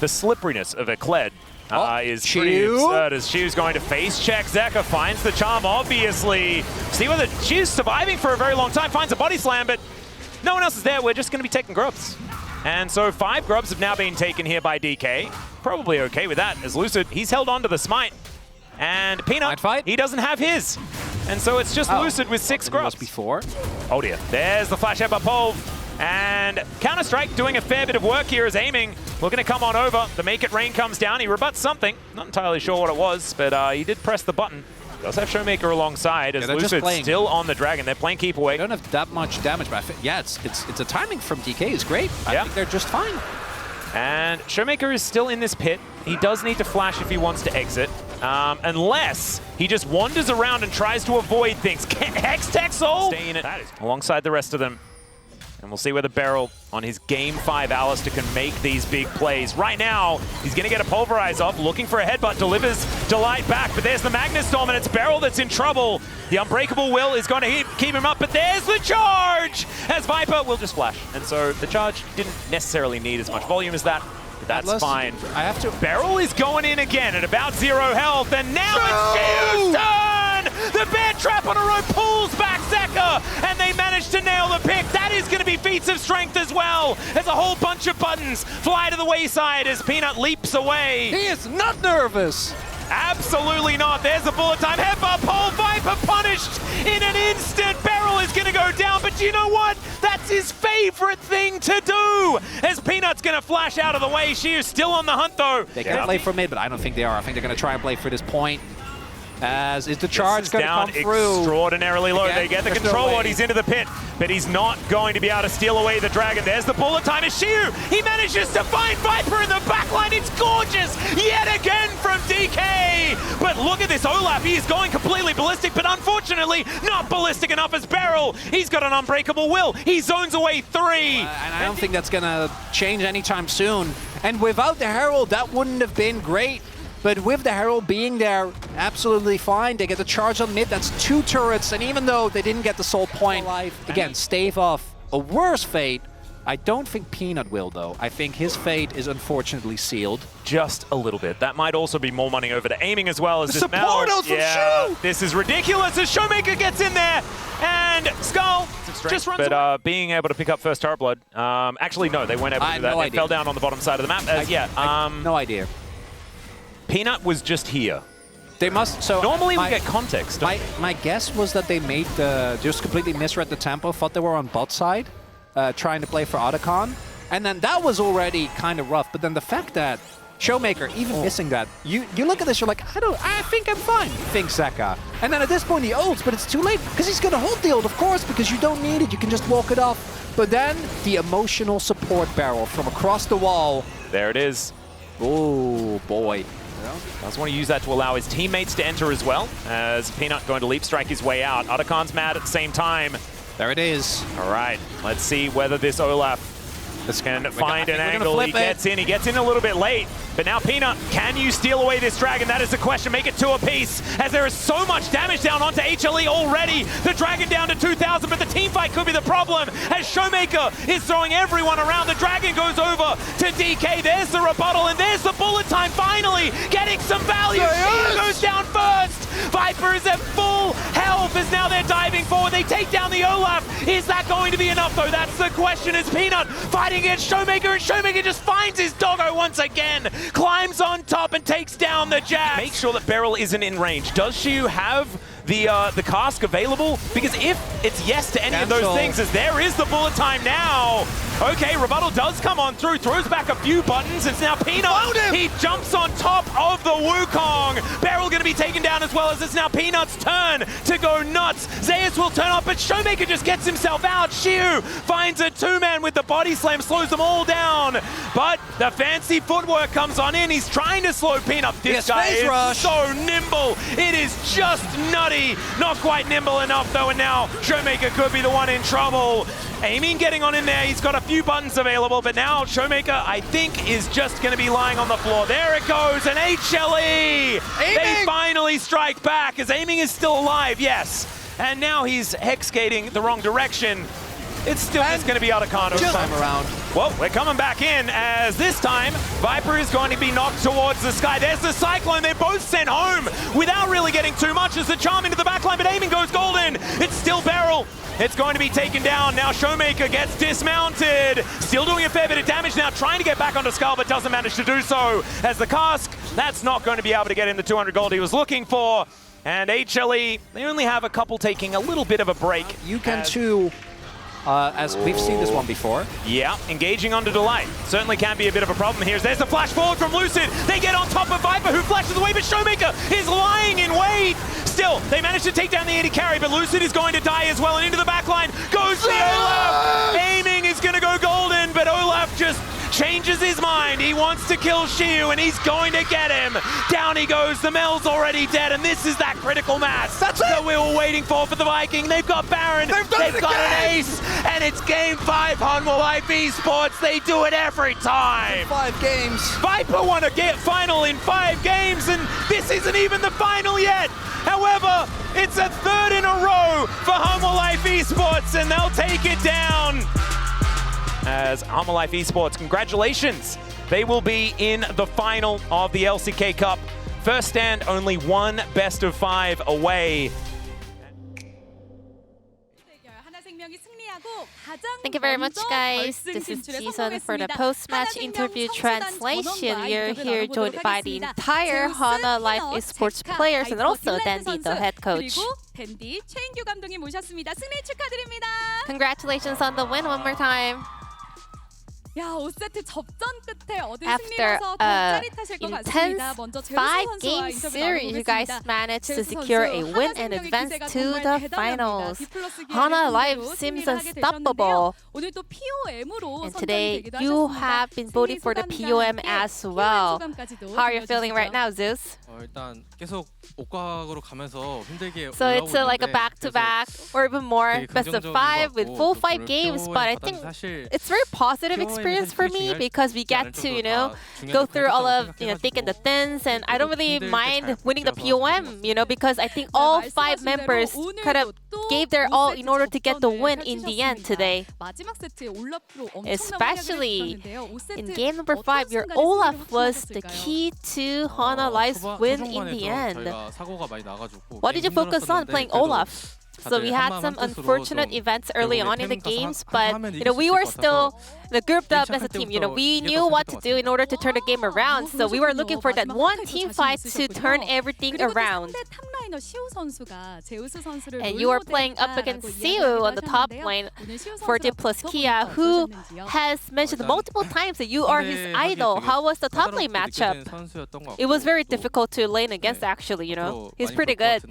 the slipperiness of a Kled is pretty absurd as Shu's going to face check. Zeka finds the charm, obviously. See whether Shu's surviving for a very long time, finds a body slam, but no one else is there. We're just going to be taking grubs. And so 5 grubs have now been taken here by DK. Probably okay with that, as Lucid, he's held on to the smite. And Peanut, he doesn't have his. And so it's just Lucid with 6 grubs. Before. Oh dear, there's the flash headbutt pole. And Counter-Strike doing a fair bit of work here as aiming. Looking to come on over. The Make It Rain comes down. He rebuts something. Not entirely sure what it was, but he did press the button. Does have Showmaker alongside as Lucid's still on the Dragon. They're playing keep away. They don't have that much damage, but I think, yeah, it's a timing from DK is great. I think they're just fine. And Showmaker is still in this pit. He does need to flash if he wants to exit. Unless he just wanders around and tries to avoid things. Hex Tech Soul! Stay in it alongside the rest of them. And we'll see whether Beryl on his Game 5 Alistair can make these big plays. Right now, he's going to get a Pulverize off, looking for a headbutt, delivers Delight back, but there's the Magnus Storm, and it's Beryl that's in trouble. The Unbreakable Will is going to keep him up, but there's the charge! As Viper will just flash. And so the charge didn't necessarily need as much volume as that, but that's fine. I have to... Beryl is going in again at about 0 health, and now it's Shu's turn! The bear trap on a rope pulls back Zeka, and they manage to nail the pick. That is going to be feats of strength as well, as a whole bunch of buttons fly to the wayside as Peanut leaps away. He is not nervous. Absolutely not. There's a bullet time headbutt pole. Viper punished in an instant. Beryl is going to go down, but you know what? That's his favorite thing to do. As Peanut's going to flash out of the way. She is still on the hunt, though. They can play for mid, but I don't think they are. I think they're going to try and play for this point. As is the charge going to come through. Extraordinarily low. They get the control on. He's into the pit, but he's not going to be able to steal away the Dragon. There's the bullet time. Is Shu. He manages to find Viper in the backline. It's gorgeous yet again from DK. But look at this Olaf. He's going completely ballistic, but unfortunately not ballistic enough as Beryl. He's got an Unbreakable Will. He zones away 3. And I don't think that's going to change anytime soon. And without the Herald, that wouldn't have been great. But with the Herald being there, absolutely fine. They get the charge on mid, that's 2 turrets, and even though they didn't get the soul point, again, stave off a worse fate. I don't think Peanut will, though. I think his fate is unfortunately sealed. Just a little bit. That might also be more money over to aiming as well as the support from Shu! This is ridiculous as Showmaker gets in there, and Skull just runs away. Being able to pick up first turret blood. Actually, no, they weren't able to do that. They fell down on the bottom side of the map. No idea. Peanut was just here. They must. So normally we get context. My guess was that they made just completely misread the tempo. Thought they were on bot side, trying to play for Otacon, and then that was already kind of rough. But then the fact that Showmaker even missing that, you look at this, you're like, I think I'm fine. Thinks Zeka, and then at this point he ults, but it's too late because he's gonna hold the ult, of course, because you don't need it. You can just walk it off. But then the emotional support barrel from across the wall. There it is. Oh boy. Does want to use that to allow his teammates to enter as well, as Peanut going to leap strike his way out. Otacon's mad at the same time. There it is. All right, let's see whether this Olaf can find an angle. He gets in a little bit late. But now Peanut, can you steal away this Dragon? That is the question. Make it 2 apiece, as there is so much damage down onto HLE already. The Dragon down to 2,000, but the team fight could be the problem, as Showmaker is throwing everyone around. The Dragon goes over to DK. There's the rebuttal, and there's the bullet time finally getting some value. She goes down first. Viper is at full health, as now they're diving forward. They take down the Olaf. Is that going to be enough, though? That's the question, as Peanut fighting against Showmaker, and Showmaker just finds his doggo once again. Climbs on top and takes down the Jab. Make sure that Beryl isn't in range. Does she have the cask available? Because if it's yes to any of those things, as there is the bullet time now. Okay, rebuttal does come on through, throws back a few buttons. It's now Peanut. He jumps on top of the Wukong. Beryl going to be taken down as well, as it's now Peanut's turn to go nuts. Zeus will turn off, but Showmaker just gets himself out. Shu finds a 2-man with the body slam, slows them all down. But the fancy footwork comes on in. He's trying to slow Peanut. This guy is so nimble. It is just nutty. Not quite nimble enough, though, and now Showmaker could be the one in trouble. Aiming getting on in there. He's got a few buttons available, but now Showmaker, I think, is just going to be lying on the floor. There it goes, and HLE! They finally strike back, as Aiming is still alive, yes. And now he's hex skating the wrong direction. It's still just going to be Arcano This time around. Well, we're coming back in as this time Viper is going to be knocked towards the sky. There's the Cyclone. They're both sent home without really getting too much as the charm into the backline, but aiming goes golden. It's still Beryl. It's going to be taken down. Now Showmaker gets dismounted. Still doing a fair bit of damage now, trying to get back onto Skull, but doesn't manage to do so. As the cask, that's not going to be able to get him the 200 gold he was looking for. And HLE, they only have a couple taking a little bit of a break. You can too, as we've seen this one before. Yeah, engaging onto Delight. Certainly can be a bit of a problem here. There's the flash forward from Lucid. They get on top of Viper, who flashes away, but Showmaker is lying in wait. Still, they manage to take down the 80 carry, but Lucid is going to die as well, and into the backline goes the Olaf. Aiming is going to go golden, but Olaf just changes his mind. He wants to kill Shiu, and he's going to get him. Down he goes. The Mel's already dead, and this is that critical mass that we were waiting for the Viking. They've got Baron. They've got an ace, and it's game 5 Hanwha Life Esports. They do it every time. 5 games. Viper won a final in 5 games, and this isn't even the final yet. However, it's a 3rd in a row for Hanwha Life Esports, and they'll take it down. As Hanwha Life Esports, congratulations. They will be in the final of the LCK Cup. First stand, only one best of 5 away. Thank you very much, guys. This is Ji-sun for the post-match interview translation. We are here joined by the entire Hanwha Life Esports players and also Dandy, the head coach. Congratulations on the win one more time. After an intense 5-game series, you guys managed to secure a win and advance to the finals. Hanwha Life seems unstoppable. And today, you have been voting for the POM as well. How are you feeling right now, Zeus? So it's like a back-to-back or even more best of 5 with full 5 games, but I think it's very positive experience for me because we get to, go through all of, thick and the thins, and I don't really mind winning the POM, because I think all 5 members kind of gave their all in order to get the win in the end today. Especially in game number 5, your Olaf was the key to Hanwha Life's win in the end. What did you focus on playing Olaf? So we had some unfortunate events early on in the games, but we were still grouped up as a team. We knew what to do in order to turn the game around. So we were looking for that one team fight to turn everything around. And you were playing up against Siu on the top lane for D plus Kia, who has mentioned multiple times that you are his idol. How was the top lane matchup? It was very difficult to lane against, actually. He's pretty good.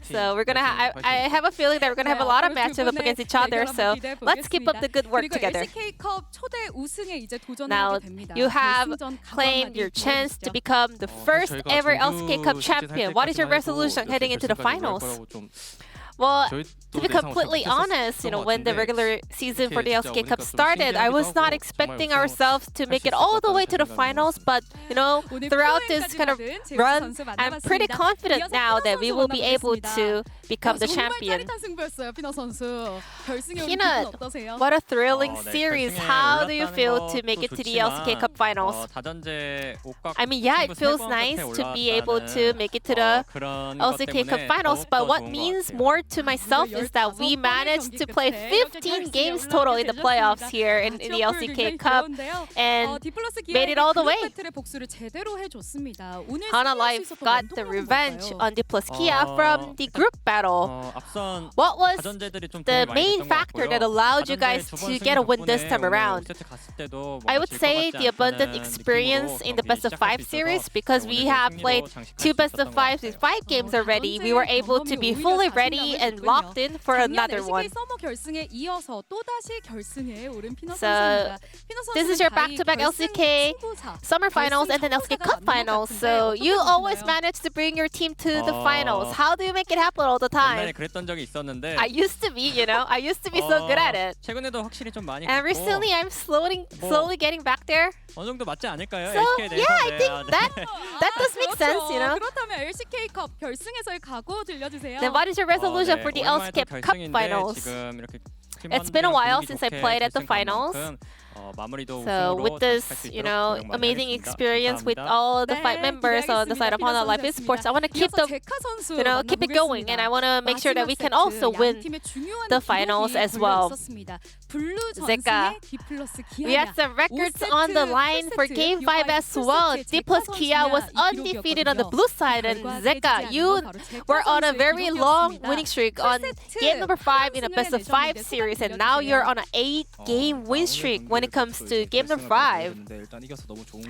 So we're gonna. I have a feeling that we're gonna have a lot of matchup up against each other. So let's keep up the good work together. Now you have claimed your chance to become the first ever LCK Cup champion. What is your resolution heading into the finals? Well, to be completely honest, when the regular season for the LCK Cup started, I was not expecting ourselves to make it all the way to the finals, but, throughout this kind of run, I'm pretty confident now that we will be able to become the champion. Peanut, what a thrilling series. How do you feel to make it to the LCK Cup finals? I mean, yeah, it feels nice to be able to make it to the LCK Cup finals, but what means more to myself is that we managed to play 15 games total in the playoffs here in the LCK Cup and made it all the way. Hanwha Life got the revenge on D plus Kia from the group battle. What was the main factor that allowed you guys to get a win this time around? I would say the abundant experience in the best of 5 series, because we have played 2 best of 5s with 5 games already. We were able to be fully ready and locked in for another one. So this is your back-to-back LCK Summer Finals and then LCK Cup Finals. So you always manage to bring your team to the finals. How do you make it happen all the time? I used to be, I used to be so good at it. And recently I'm slowly getting back there. So yeah, I think that does make sense, Then what is your resolution for the LCK Cup Finals? It's been a while since I played at the finals. So with this, amazing experience with all the 5 members on the side of Hana Life Esports, I want to keep keep it going, and I want to make sure that we can also win the finals as well. Zeka, we had some records on the line for Game 5 as well. D plus Kia was undefeated on the blue side, and Zeka, you were on a very long winning streak on game number 5 in a best of 5 series, and now you're on an 8-game win streak when it comes to game number 5.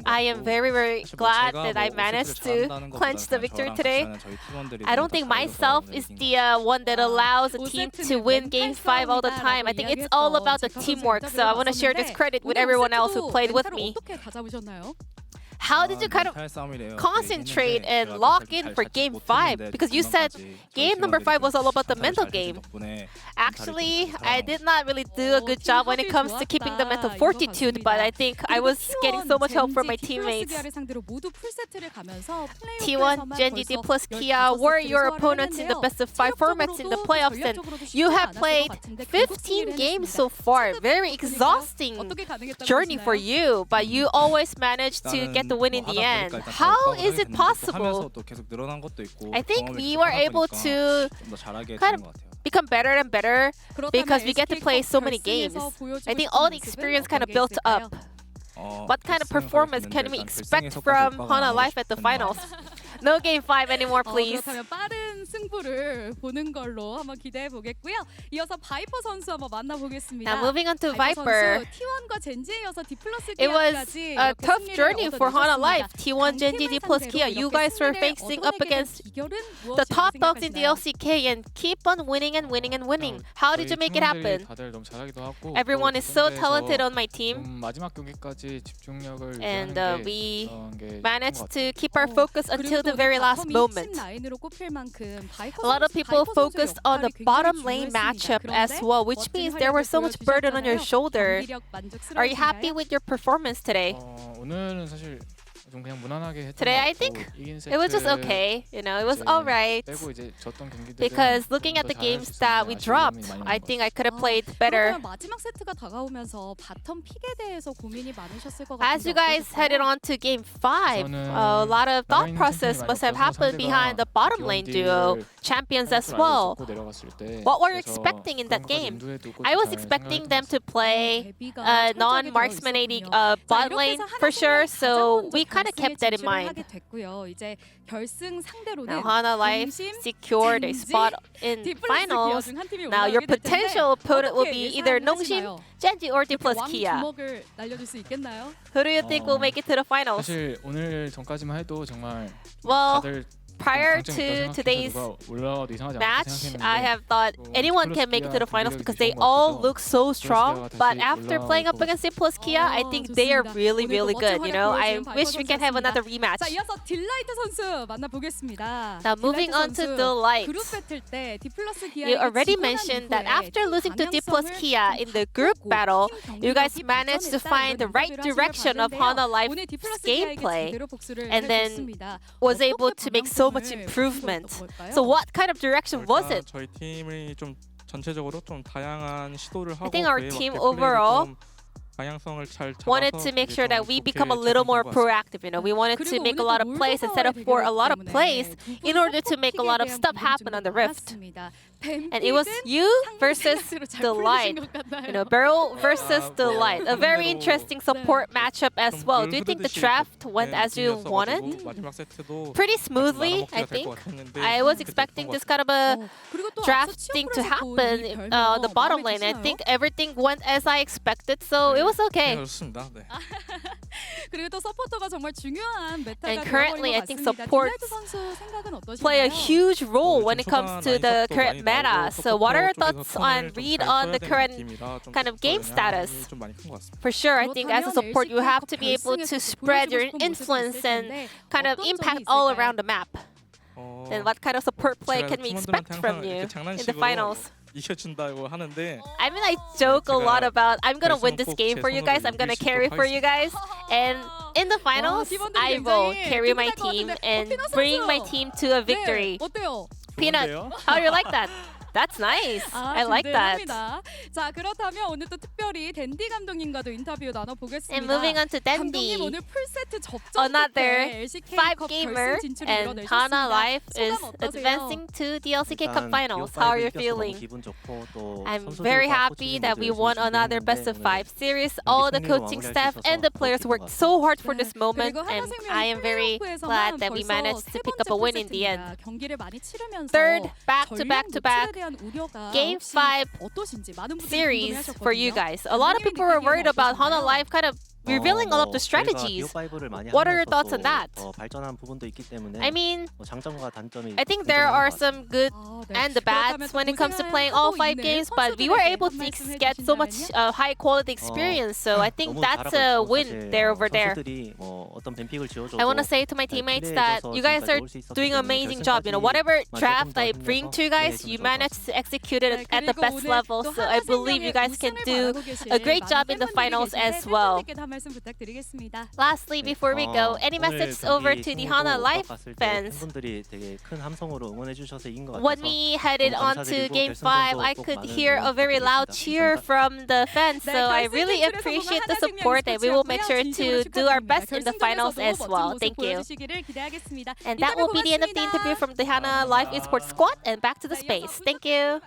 I am very, very glad that I managed to clinch the victory today. I don't think myself is the one that allows a team to win game 5 all the time. I think it's all about the teamwork, so I want to share this credit with everyone else who played with me. How did you kind of concentrate and lock in for game 5? Because you said game number 5 was all about the mental game. Actually, I did not really do a good job when it comes to keeping the mental fortitude, but I think I was getting so much help from my teammates. T1, Genji, D plus Kia were your opponents in the best of 5 formats in the playoffs, and you have played 15 games so far. Very exhausting journey for you, but you always managed to get the win in the end. How is it possible? I think we were able to kind of become better and better because we get to play so many games. I think all the experience kind of built up. What kind of performance can we expect from Hana Life at the finals? No game 5 anymore, please. 빠른 승부를 보는 걸로 한번 기대해 보겠고요. 이어서 바이퍼 선수 한번 만나보겠습니다. Now moving on to Viper. T1과 젠지에 이어서 D 플러스 It was a tough journey for Hana Life. T1, Genji, D plus Kia. You guys were facing up against the top dogs in the LCK and keep on winning and winning and winning. How did you make it happen? Everyone is so talented on my team. And we managed to keep our focus until the very last moment. A lot of people focused on the bottom lane matchup as well, which means there was so much burden on your shoulder. Are you happy with your performance today? Today, I think it was just okay. It was alright. Because looking at the games that we dropped, I think I could have played better. As you guys headed on to game 5, a lot of thought process must have happened behind the bottom lane duo champions as well. What were you expecting in that game? I was expecting them to play non-marksman AD bot lane for sure, so we kind of kept that in mind. Now Hana Life secured a spot in finals. Now your potential opponent will be either Nongshim, Genji, or D plus Kia. Who do you think will make it to the finals? Well, prior to today's match, I have thought anyone can make it to the finals because they all look so strong. But after playing up against D plus Kia, I think they are really, really good. I wish we can have another rematch. Now moving on to Delight. You already mentioned that after losing to D plus Kia in the group battle, you guys managed to find the right direction of Hana Life's gameplay and then was able to make so much improvement. So what kind of direction was it? I think our team overall wanted to make sure that we become a little more proactive. We wanted to make a lot of plays and set up for a lot of plays in order to make a lot of stuff happen on the Rift. And it was you versus Delight. Beryl versus Delight. A very interesting support matchup as well. Do you think the draft went as you wanted? Pretty smoothly, I think. I was expecting this kind of a drafting to happen on the bottom lane. I think everything went as I expected, so it was okay. And currently, I think supports play a huge role when it comes to the current meta. So what are your thoughts on read on the current kind of game status? For sure, I think as a support, you have to be able to spread your influence and kind of impact all around the map. Then what kind of support play can we expect from you in the finals? I joke a lot about I'm gonna win this game for you guys, I'm gonna carry for you guys, and in the finals, I will carry my team and bring my team to a victory. Peanut, how do you like that? That's nice. I like that. 든든합니다. 자, 그렇다면 오늘 또 특별히 댄디 감독님과도 인터뷰 나눠보겠습니다. And moving on to 감독님 Dandy. 오늘 풀세트 접전 Another 끝에 LCK 5 컵 gamer 결승 진출을 and 이뤄내셨습니다. Hana Life is 소감 어떠세요? advancing to the LCK Cup finals. How are you feeling? I'm I'm very happy that we won another best of 5 series. All the coaching staff and the players worked so hard for this moment, and I am very glad that we managed to pick up a win in the end. Third back-to-back Game 5 series for you guys. A lot of people were worried about Hana Life kind of revealing all of the strategies. What are your thoughts on that? I mean, I think there are some good and the bads when it comes to playing all 5 games, but we were able to get so much high quality experience, so I think that's a win there over there. I want to say to my teammates that you guys are doing an amazing job. You know, whatever draft I bring to you guys, you managed to execute it at the best level, so I believe you guys can do a great job in the finals as well. Lastly, before we go, any message over to the Hana Life fans? When we headed on to Game 5, I could hear a very loud cheer from the fans, so I really appreciate the support, and we will make sure to do our best in the finals as well. Thank you. And that will be the end of the interview from the Hana Life Esports squad, and back to the space. Thank you.